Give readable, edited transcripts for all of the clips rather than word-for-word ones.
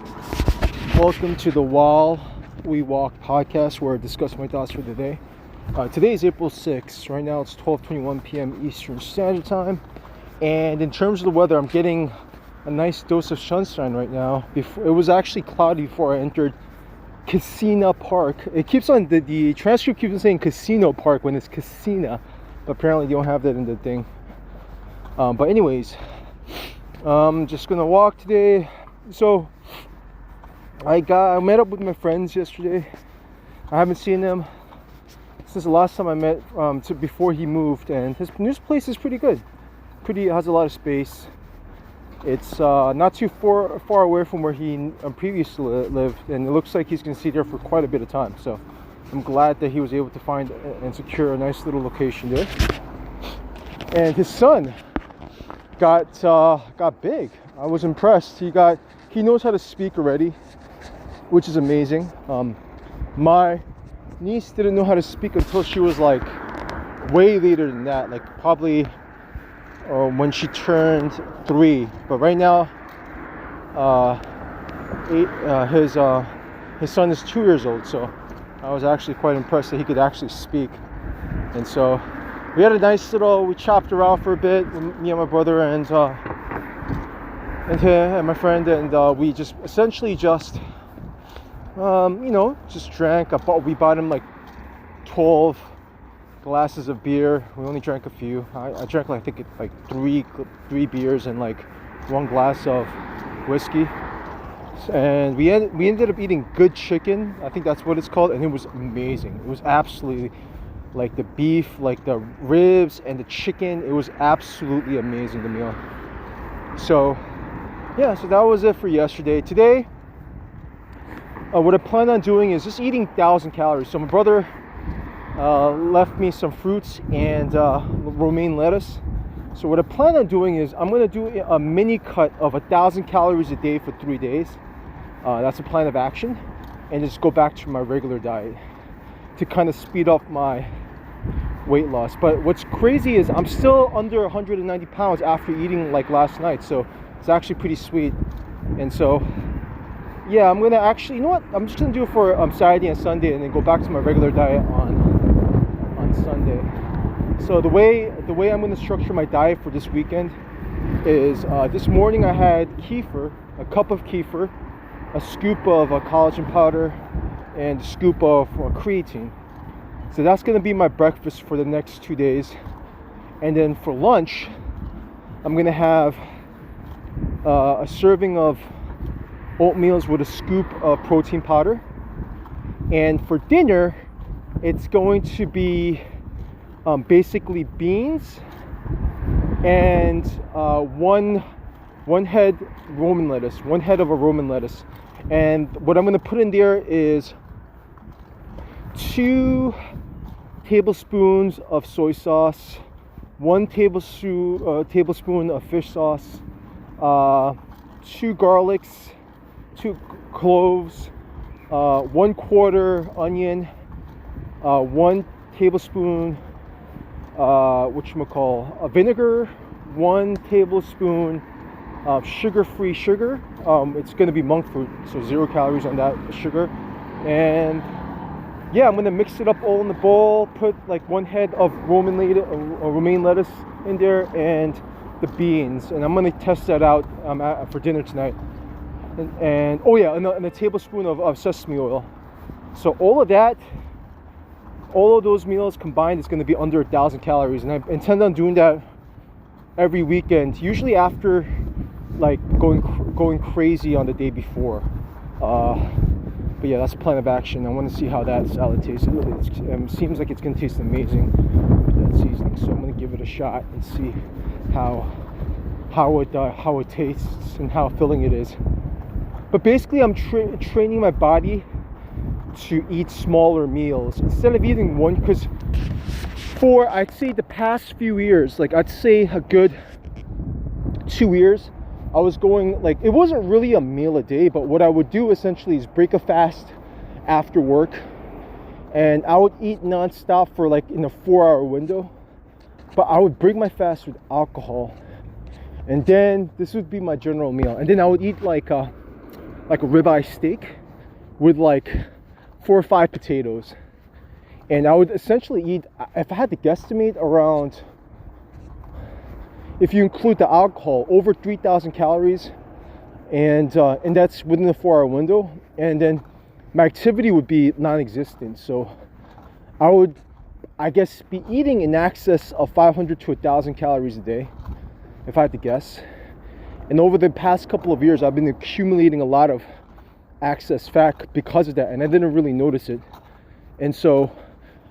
Welcome to the While We Walk podcast, where I discuss my thoughts for the day. Today is April 6th. Right now it's 12:21 p.m. Eastern Standard Time. And in terms of the weather, I'm getting a nice dose of sunshine right now. It was actually cloudy before I entered Casino Park. It keeps on, the transcript keeps on saying Casino Park when it's Casino, but apparently you don't have that in the thing. But anyways, I'm just gonna walk today. So I met up with my friends yesterday. I haven't seen them since the last time I met before he moved, and his new place is pretty good. Has a lot of space. It's not too far away from where he previously lived, and it looks like he's going to stay there for quite a bit of time. So I'm glad that he was able to find and secure a nice little location there. And his son got big. I was impressed. He knows how to speak already, which is amazing. My niece didn't know how to speak until she was like way later than that, like probably when she turned 3. But right now, his son is 2 years old, so I was actually quite impressed that he could actually speak. And so we had a nice we chopped around for a bit, me and my brother and him and my friend, and we just essentially just drank. We bought him like 12 glasses of beer. We only drank a few. I drank like three beers and like 1 glass of whiskey. And we ended up eating good chicken. I think that's what it's called, and it was amazing. It was absolutely, like, the beef, like the ribs and the chicken. It was absolutely amazing, the meal. So yeah, so that was it for yesterday. Today, what I plan on doing is just eating 1,000 calories. So my brother left me some fruits and romaine lettuce. So what I plan on doing is I'm going to do a mini cut of 1,000 calories a day for 3 days. That's a plan of action, and just go back to my regular diet to kind of speed up my weight loss. But what's crazy is I'm still under 190 pounds after eating like last night. So it's actually pretty sweet. And so yeah, I'm gonna actually, you know what? I'm just gonna do it for Saturday and Sunday, and then go back to my regular diet on Sunday. So the way I'm gonna structure my diet for this weekend is this morning I had kefir, a cup of kefir, a scoop of collagen powder, and a scoop of creatine. So that's gonna be my breakfast for the next 2 days. And then for lunch, I'm gonna have a serving of oatmeals with a scoop of protein powder. And for dinner, it's going to be basically beans and one head Roman lettuce, 1 head of a Roman lettuce. And what I'm going to put in there is 2 tablespoons of soy sauce, 1 tablespoon of fish sauce, 2 garlics, 2 cloves, 1/4 onion, 1 tablespoon vinegar, 1 tablespoon of sugar-free sugar. It's going to be monk fruit, so 0 calories on that sugar. And yeah, I'm going to mix it up all in the bowl, put like 1 head of romaine lettuce in there, and the beans, and I'm going to test that out for dinner tonight. And a tablespoon of sesame oil. So all of those meals combined is going to be under 1,000 calories, and I intend on doing that every weekend, usually after like going crazy on the day before. But yeah, that's a plan of action. I want to see how that salad tastes. It seems like it's going to taste amazing with that seasoning, so I'm going to give it a shot and see how it tastes and how filling it is. But basically, I'm training my body to eat smaller meals instead of eating one, because for I'd say the past few years, like I'd say a good 2 years, I was going, like, it wasn't really a meal a day, but what I would do essentially is break a fast after work, and I would eat non-stop for like in a 4-hour window, but I would break my fast with alcohol, and then this would be my general meal, and then I would eat like like a ribeye steak with like 4 or 5 potatoes, and I would essentially eat, if I had to guesstimate, around, if you include the alcohol, over 3,000 calories, and that's within the 4-hour window. And then my activity would be non-existent, so I would, I guess, be eating in excess of 500 to 1,000 calories a day, if I had to guess. And over the past couple of years, I've been accumulating a lot of excess fat because of that, and I didn't really notice it. And so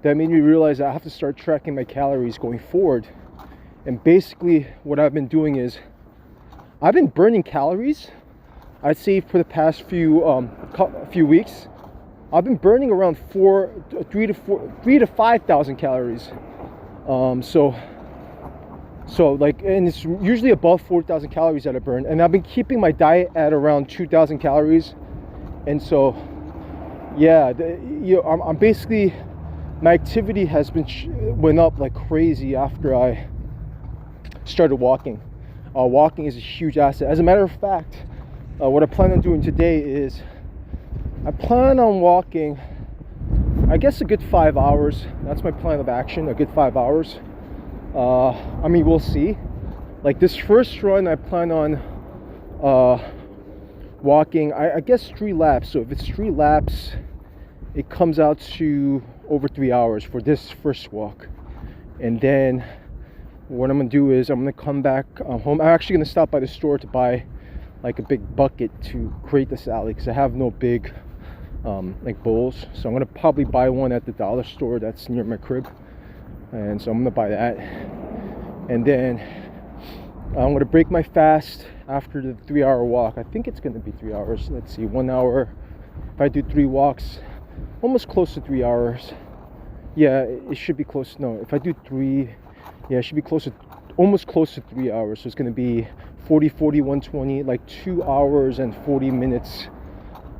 that made me realize I have to start tracking my calories going forward. And basically what I've been doing is I've been burning calories. I'd say for the past few weeks, I've been burning around 3 to 5,000 calories. So like, and it's usually above 4,000 calories that I burn. And I've been keeping my diet at around 2,000 calories. And so, yeah, I'm basically, my activity has been went up like crazy after I started walking. Walking is a huge asset. As a matter of fact, what I plan on doing today is I plan on walking, I guess, a good 5 hours. That's my plan of action, a good 5 hours. I mean, we'll see. Like this first run, I plan on walking, I guess, 3 laps. So if it's 3 laps, it comes out to over 3 hours for this first walk. And then what I'm gonna do is I'm gonna come back home. I'm actually gonna stop by the store to buy like a big bucket to create the salad, because I have no big like bowls. So I'm gonna probably buy one at the dollar store that's near my crib, and so I'm gonna buy that. And then I'm gonna break my fast after the 3-hour walk. I think it's gonna be 3 hours. Let's see, 1 hour. If I do 3 walks, almost close to 3 hours. Yeah, it should be close. No, if I do 3, yeah, it should be close to, almost close to 3 hours. So it's gonna be 40, 120, like 2 hours and 40 minutes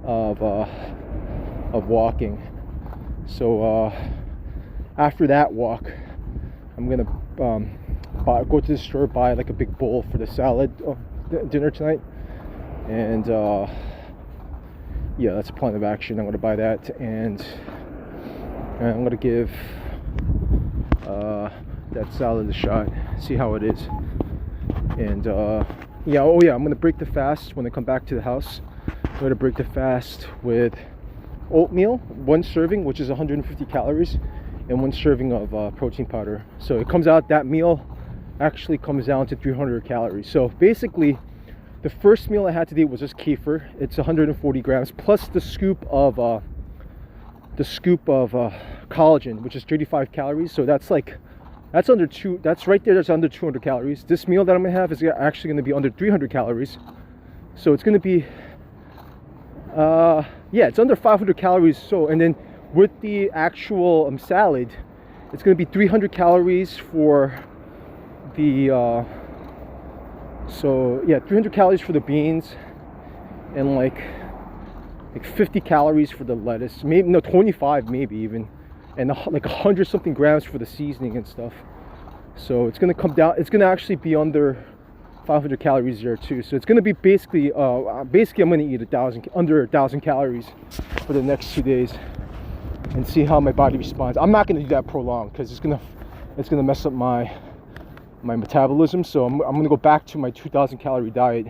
of walking. So after that walk, I'm gonna go to the store, buy like a big bowl for the salad dinner tonight. And yeah, that's a plan of action. I'm gonna buy that, and I'm gonna give that salad a shot, see how it is. And yeah, oh yeah, I'm gonna break the fast when I come back to the house. I'm gonna break the fast with oatmeal, 1 serving, which is 150 calories, and 1 serving of protein powder. So it comes out, that meal actually comes down to 300 calories. So basically, the first meal I had today was just kefir. It's 140 grams plus the scoop of collagen, which is 35 calories. So that's like, that's under 2, that's right there, that's under 200 calories. This meal that I'm gonna have is actually gonna be under 300 calories. So it's gonna be yeah, it's under 500 calories. So, and then with the actual salad, it's gonna be 300 calories for the so yeah, 300 calories for the beans, and like 50 calories for the lettuce, maybe, no, 25 maybe even, and like 100 something grams for the seasoning and stuff. So it's gonna come down, it's gonna actually be under 500 calories there too. So it's gonna be basically I'm gonna eat under 1,000 calories for the next 2 days, and see how my body responds. I'm not gonna do that prolonged, because it's gonna mess up my metabolism. So I'm gonna go back to my 2,000 calorie diet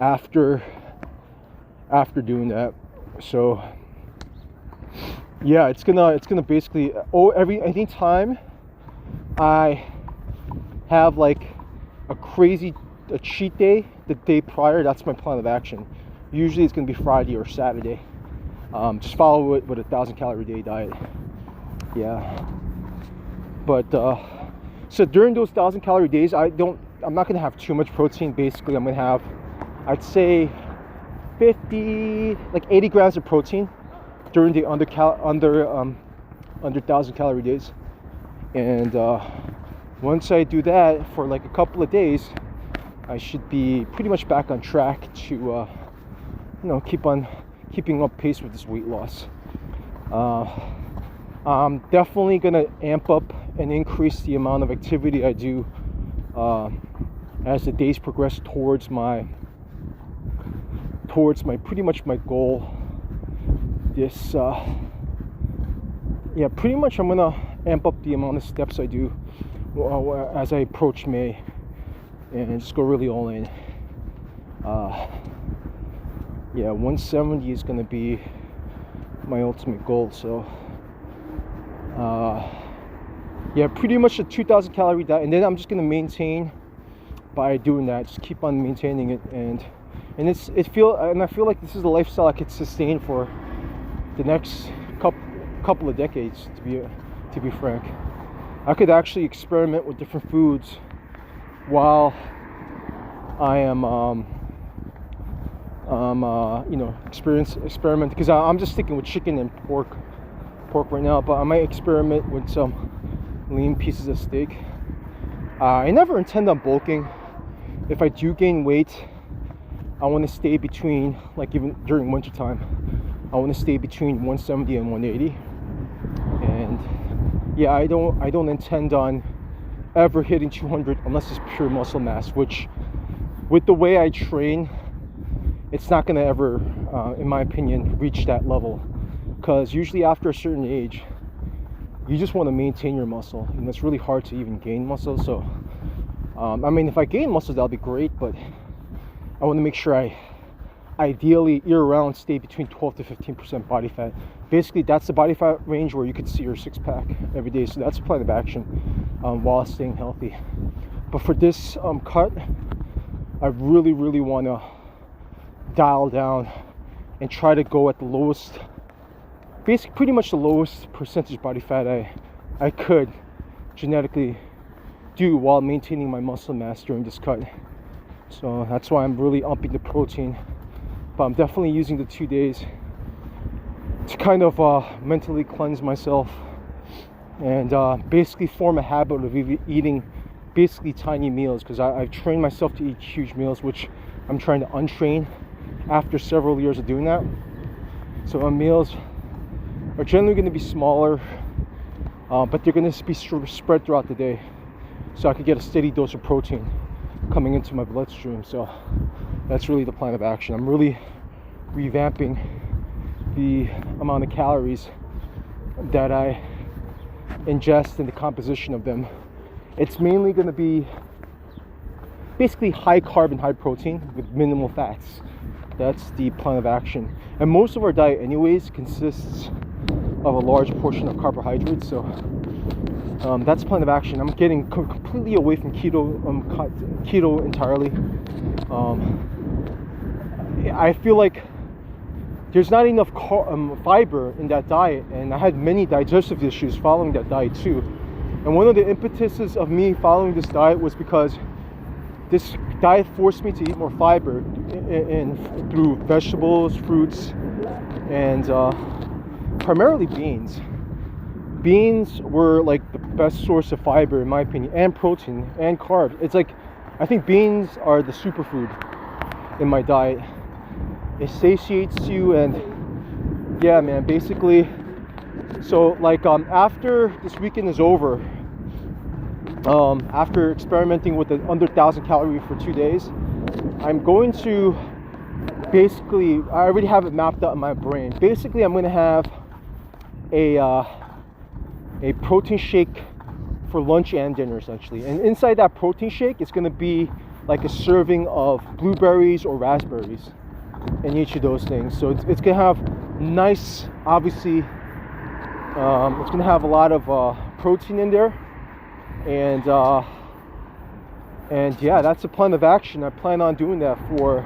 after doing that. So yeah, it's gonna basically, anytime I have like a cheat day the day prior, that's my plan of action. Usually it's gonna be Friday or Saturday. Just follow it with a 1,000 calorie day diet. Yeah, but so during those 1,000 calorie days, I'm not gonna have too much protein. Basically, I'm gonna have, I'd say, 80 grams of protein during the under 1,000 calorie days. And once I do that for like a couple of days, I should be pretty much back on track to keeping up pace with this weight loss. I'm definitely gonna amp up and increase the amount of activity I do as the days progress towards towards pretty much my goal. This pretty much I'm gonna amp up the amount of steps I do as I approach May, and just go really all in. 170 is gonna be my ultimate goal. So pretty much a 2,000 calorie diet, and then I'm just gonna maintain by doing that. Just keep on maintaining it, and I feel like this is a lifestyle I could sustain for the next couple of decades. To be frank, I could actually experiment with different foods while I am experiment, because I'm just sticking with chicken and pork right now, but I might experiment with some lean pieces of steak. I never intend on bulking. If I do gain weight, I want to stay between, like even during winter time, I want to stay between 170 and 180. And I don't intend on ever hitting 200 unless it's pure muscle mass, which with the way I train, it's not going to ever, in my opinion, reach that level, because usually after a certain age you just want to maintain your muscle, and it's really hard to even gain muscle. So if I gain muscle, that'll be great, but I want to make sure I ideally year-round stay between 12 to 15% body fat. Basically, that's the body fat range where you could see your six-pack every day. So that's a plan of action while staying healthy. But for this cut, I really want to dial down and try to go at the lowest, basically pretty much the lowest percentage body fat I could genetically do while maintaining my muscle mass during this cut. So that's why I'm really upping the protein. But I'm definitely using the 2 days to kind of mentally cleanse myself, and basically form a habit of eating basically tiny meals, because I've trained myself to eat huge meals, which I'm trying to untrain after several years of doing that. So my meals are generally going to be smaller, but they're going to be spread throughout the day, so I could get a steady dose of protein coming into my bloodstream. So that's really the plan of action. I'm really revamping the amount of calories that I ingest and the composition of them. It's mainly going to be basically high carb and high protein with minimal fats. That's the plan of action. And most of our diet anyways consists of a large portion of carbohydrates. So that's plan of action. I'm getting completely away from keto entirely. I feel like there's not enough fiber in that diet, and I had many digestive issues following that diet too. And one of the impetuses of me following this diet was because this diet forced me to eat more fiber through vegetables, fruits, and primarily beans. Beans were like the best source of fiber in my opinion, and protein and carbs. It's like, I think beans are the superfood in my diet. It satiates you, and yeah man, basically, so like after this weekend is over, after experimenting with the under 1,000 calorie for 2 days, I'm going to basically, I already have it mapped out in my brain. Basically, I'm going to have a protein shake for lunch and dinner essentially, and inside that protein shake it's going to be like a serving of blueberries or raspberries in each of those things. So it's going to have nice, obviously it's going to have a lot of protein in there, and yeah, that's a plan of action. I plan on doing that for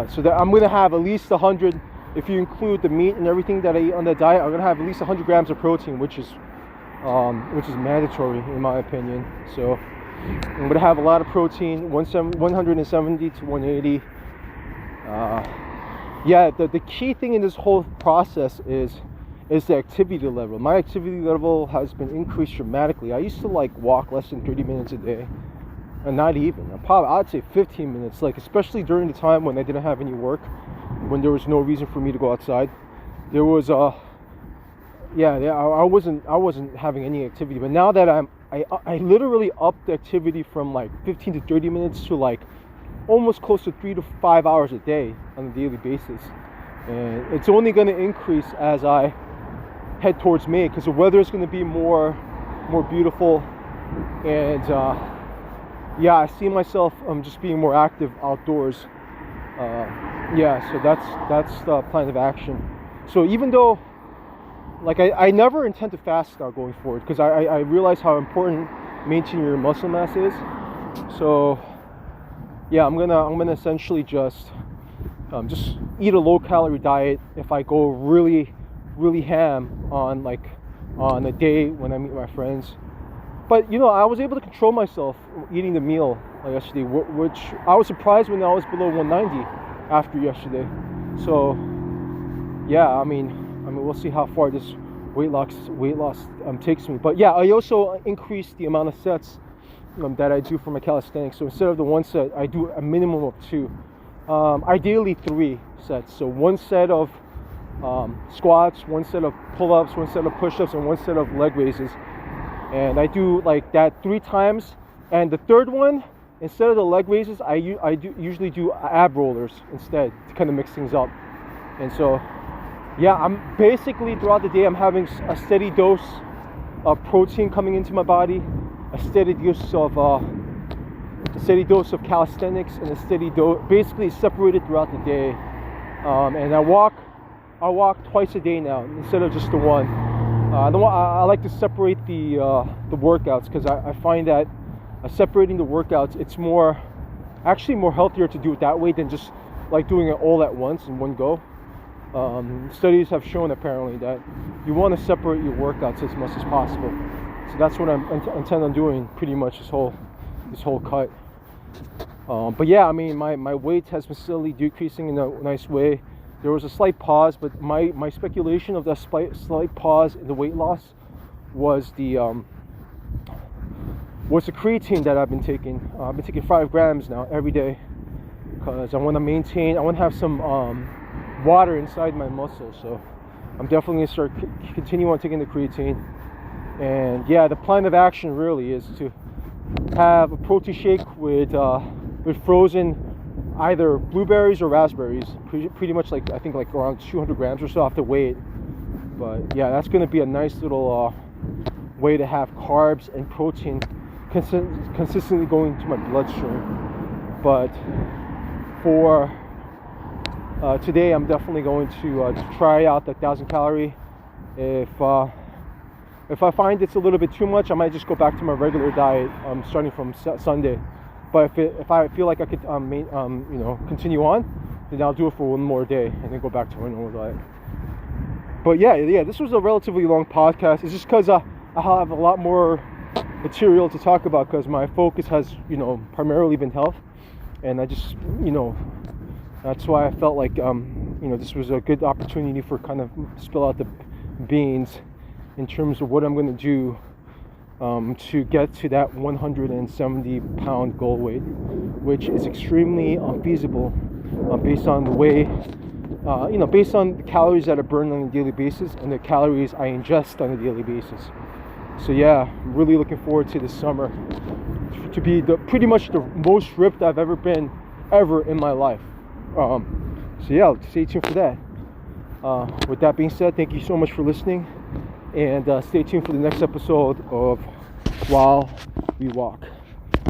so that I'm going to have at least 100, if you include the meat and everything that I eat on the diet, I'm going to have at least 100 grams of protein, which is mandatory in my opinion. So I'm going to have a lot of protein, 170 to 180. Yeah, the key thing in this whole process is the activity level. My activity level has been increased dramatically. I used to like walk less than 30 minutes a day, and not even. I'd say 15 minutes, like especially during the time when I didn't have any work, when there was no reason for me to go outside. There was I wasn't having any activity. But now that I literally upped the activity from like 15 to 30 minutes to like almost close to 3 to 5 hours a day on a daily basis. And it's only going to increase as I head towards May, because the weather is going to be more beautiful. And yeah, I see myself just being more active outdoors. Yeah, so that's the plan of action. So even though, like, I never intend to fast now going forward, because I realize how important maintaining your muscle mass is. So yeah, I'm gonna essentially just eat a low calorie diet if I go really ham on a day when I meet my friends. But I was able to control myself eating the meal yesterday, which I was surprised when I was below 190 after yesterday. So yeah, I mean we'll see how far this weight loss takes me. But yeah, I also increased the amount of sets that I do for my calisthenics. So instead of the one set, I do a minimum of 2, ideally 3 sets. So 1 set of squats, 1 set of pull-ups, 1 set of push-ups, and 1 set of leg raises. And I do like that 3 times. And the third one, instead of the leg raises, I usually do ab rollers instead to kind of mix things up. And so yeah, I'm basically throughout the day I'm having a steady dose of protein coming into my body, a steady dose of calisthenics, and a steady dose, basically separated throughout the day. And I walk twice a day now instead of just the one. I like to separate the workouts, because I find that separating the workouts, it's actually more healthier to do it that way than just like doing it all at once in one go. Studies have shown apparently that you want to separate your workouts as much as possible. So that's what I intend on doing pretty much this whole cut. But yeah, I mean my weight has been steadily decreasing in a nice way. There was a slight pause, but my speculation of that slight pause in the weight loss was the creatine that I've been taking. I've been taking 5 grams now every day, because I want to have some water inside my muscles. So I'm definitely going to start continue on taking the creatine. And yeah, the plan of action really is to have a protein shake with frozen either blueberries or raspberries, pretty much like I think like around 200 grams or so. I have to weigh it. But yeah, that's going to be a nice little way to have carbs and protein consistently going to my bloodstream. But for today, I'm definitely going to try out the 1,000 calorie. If I find it's a little bit too much, I might just go back to my regular diet starting from Sunday. But if I feel like I could continue on, then I'll do it for one more day and then go back to my normal diet. But yeah, this was a relatively long podcast. It's just because I have a lot more material to talk about, because my focus has primarily been health, and I just that's why I felt like this was a good opportunity for kind of spill out the beans in terms of what I'm going to do to get to that 170 pound goal weight, which is extremely unfeasible based on the way based on the calories that are burned on a daily basis and the calories I ingest on a daily basis. So yeah, I'm really looking forward to this summer to be pretty much the most ripped I've ever been in my life. So yeah, stay tuned for that. With that being said, thank you so much for listening, and stay tuned for the next episode of While We Walk.